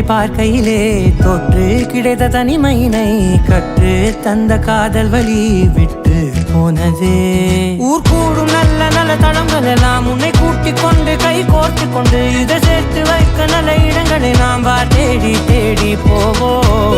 பார்க்கையிலே தொற்று கிடைத்த தனிமையினை கற்று தந்த காதல் வழி விட்டு போனதே. ஊர் கூடும் நல்ல நல்ல தளங்கள் எல்லாம் உன்னை கூட்டிக் கொண்டு கை கோர்த்து கொண்டு இதை சேர்த்து வைக்க நல்ல இடங்களை நாம் தேடி தேடி போவோம்.